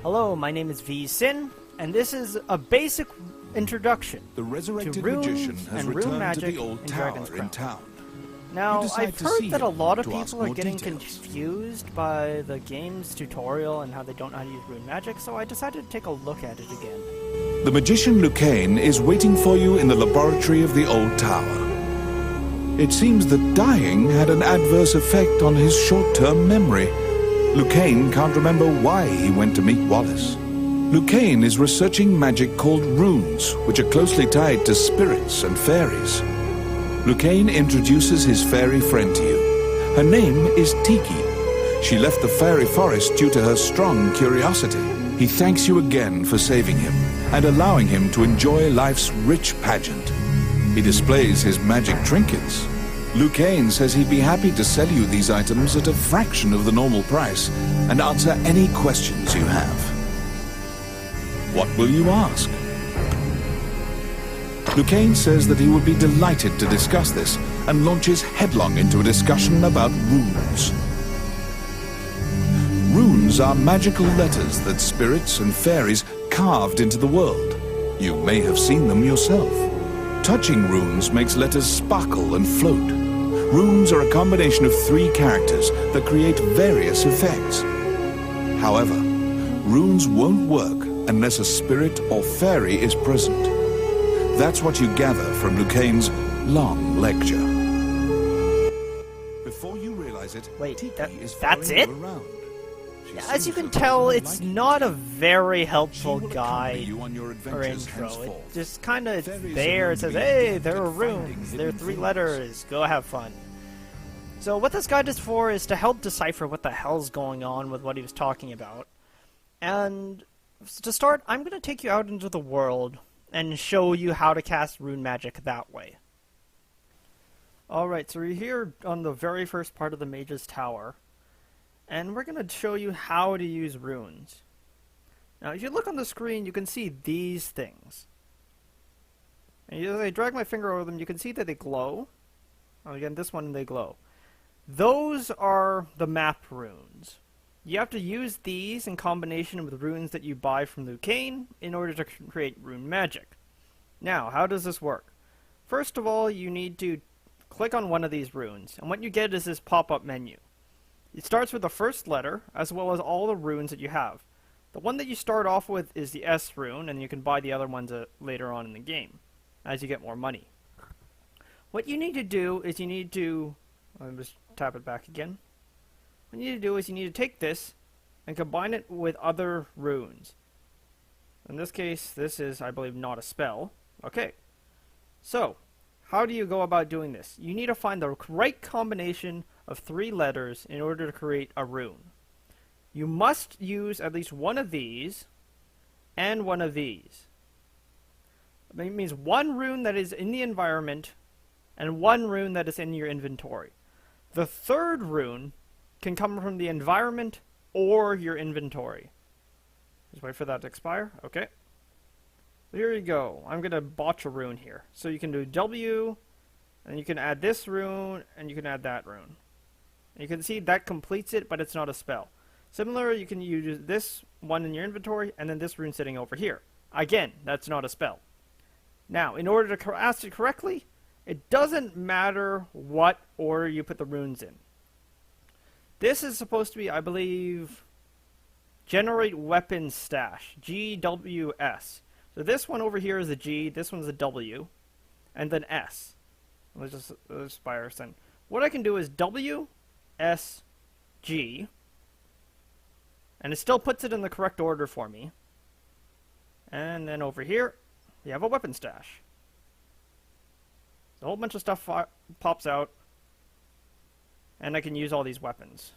Hello, my name is V Sin, and this is a basic introduction The resurrected to Runes magician has and Rune returned to Magic the old in tower Dragon's in Crown. town. Now, decide I've to heard see that a him lot of to ask people are more getting details. confused by the game's tutorial and how they don't know how to use Rune Magic, so I decided to take a look at it again. The magician Lucane is waiting for you in the laboratory of the old tower. It seems that dying had an adverse effect on his short-term memory. Lucane can't remember why he went to meet Wallace. Lucane is researching magic called runes, which are closely tied to spirits and fairies. Lucane introduces his fairy friend to you. Her name is Tiki. She left the fairy forest due to her strong curiosity. He thanks you again for saving him and allowing him to enjoy life's rich pageant. He displays his magic trinkets. Lucane says he'd be happy to sell you these items at a fraction of the normal price and answer any questions you have. What will you ask? Lucane says that he would be delighted to discuss this and launches headlong into a discussion about runes. Runes are magical letters that spirits and fairies carved into the world. You may have seen them yourself. Touching runes makes letters sparkle and float. Runes are a combination of 3 characters that create various effects. However, runes won't work unless a spirit or fairy is present. That's what you gather from Lucane's long lecture. Before you realize it, Wait, Tiki is that's following it? you around. She As you seems can to tell, really it's like not a very She helpful will accompany guide you on your or adventures intro. It henceforth. just kind of Fairies there. are It says, known to be hey, adept there at are finding runes. hidden There are 3 things. letters. Go have fun. So what this guide is for is to help decipher what the hell's going on with what he was talking about. And to start, I'm going to take you out into the world and show you how to cast Rune Magic that way. Alright, so we're here on the very first part of the Mage's Tower, and we're going to show you how to use runes. Now, if you look on the screen, you can see these things. And as I drag my finger over them, you can see that they glow. Oh, again, this one, they glow. Those are the map runes. You have to use these in combination with runes that you buy from Lucane in order to create Rune Magic. Now, how does this work? First of all, you need to click on one of these runes, and what you get is this pop-up menu. It starts with the first letter, as well as all the runes that you have. The one that you start off with is the S rune, and you can buy the other ones later on in the game, as you get more money. What you need to do is you need to... I'll just tap it back again. What you need to do is you need to take this and combine it with other runes. In this case, this is, I believe, not a spell. Okay. So, how do you go about doing this? You need to find the right combination of 3 letters in order to create a rune. You must use at least one of these and one of these. It means one rune that is in the environment and one rune that is in your inventory. The third rune can come from the environment or your inventory. Just wait for that to expire. Okay. So here you go. I'm going to botch a rune here. So you can do W, and you can add this rune, and you can add that rune. And you can see that completes it, but it's not a spell. Similar, you can use this one in your inventory, and then this rune sitting over here. Again, that's not a spell. Now, in order to cast it correctly, it doesn't matter what order you put the runes in. This is supposed to be, I believe, Generate Weapon Stash, GWS. So this one over here is a G, this one's a W, and then S. Let's just fire send. What I can do is W, S, G, and it still puts it in the correct order for me. And then over here, you have a weapon stash. A whole bunch of stuff pops out, and I can use all these weapons.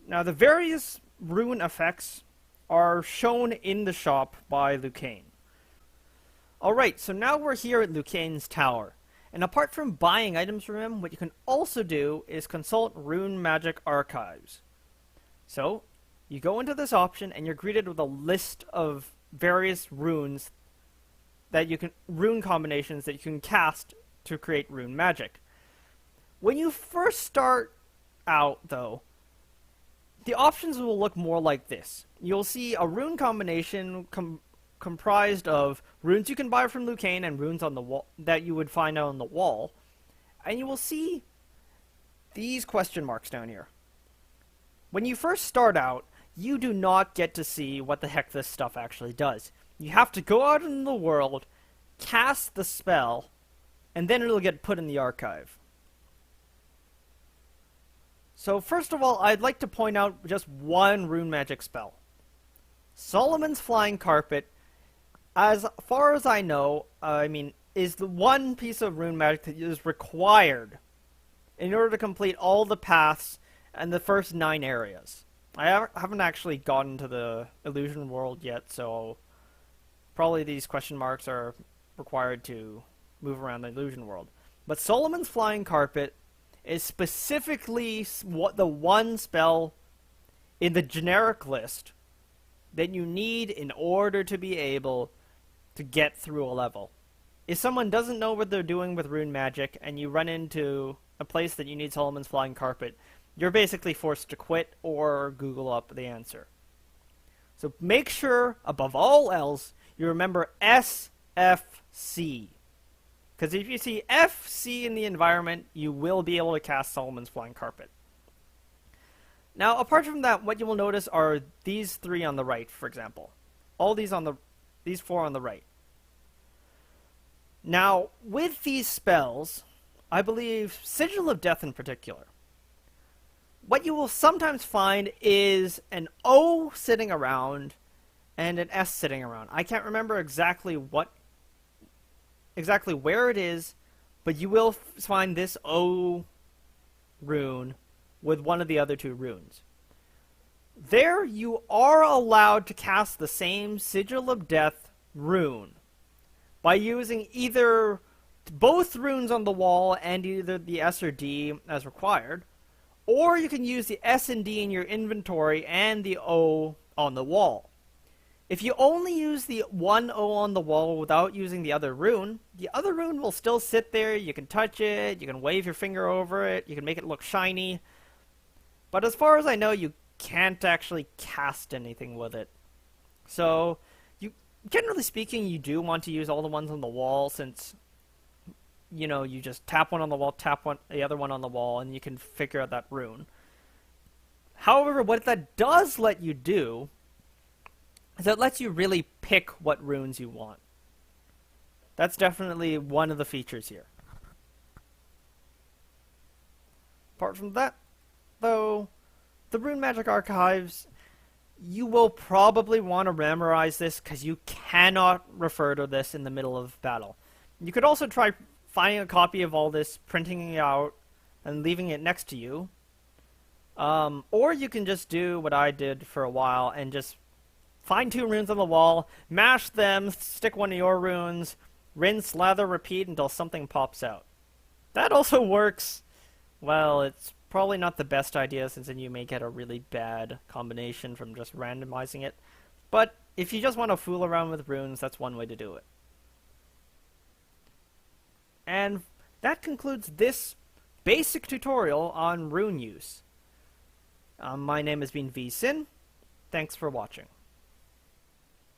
Now, the various rune effects are shown in the shop by Lucane. Alright, so now we're here at Lucane's tower. And apart from buying items from him, what you can also do is consult Rune Magic archives. So, you go into this option and you're greeted with a list of various runes that you can, rune combinations that you can cast to create Rune Magic. When you first start out, though, the options will look more like this. You'll see a rune combination comprised of runes you can buy from Lucane and runes on the wall that you would find out on the wall. And you will see these question marks down here. When you first start out, you do not get to see what the heck this stuff actually does. You have to go out in the world, cast the spell, and then it'll get put in the archive. So first of all, I'd like to point out just one rune magic spell. Solomon's Flying Carpet, as far as I know, is the one piece of rune magic that is required in order to complete all the paths and the first 9 areas. I haven't actually gotten to the illusion world yet, so probably these question marks are required to move around the illusion world. But Solomon's Flying Carpet is specifically the one spell in the generic list that you need in order to be able to get through a level. If someone doesn't know what they're doing with rune magic and you run into a place that you need Solomon's Flying Carpet, you're basically forced to quit or Google up the answer. So make sure, above all else, you remember SFC. Because if you see FC in the environment, you will be able to cast Solomon's Flying Carpet. Now, apart from that, what you will notice are these 3 on the right, for example. All these 4 on the right. Now, with these spells, I believe Sigil of Death in particular, what you will sometimes find is an O sitting around and an S sitting around. I can't remember exactly where it is, but you will find this O rune with one of the other 2 runes. There you are allowed to cast the same Sigil of Death rune by using either both runes on the wall and either the S or D as required, or you can use the S and D in your inventory and the O on the wall. If you only use the one O on the wall without using the other rune will still sit there, you can touch it, you can wave your finger over it, you can make it look shiny. But as far as I know, you can't actually cast anything with it. So, generally speaking, you do want to use all the ones on the wall since, you just tap one on the wall, tap the other one on the wall, and you can figure out that rune. However, what that does let you do is it lets you really pick what runes you want. That's definitely one of the features here. Apart from that, though, the Rune Magic Archives, you will probably want to memorize this because you cannot refer to this in the middle of battle. You could also try finding a copy of all this, printing it out, and leaving it next to you. Or you can just do what I did for a while and just find 2 runes on the wall, mash them, stick one of your runes, rinse, lather, repeat until something pops out. That also works. Well, it's probably not the best idea since then you may get a really bad combination from just randomizing it. But if you just want to fool around with runes, that's one way to do it. And that concludes this basic tutorial on rune use. My name has been VSyn. Thanks for watching.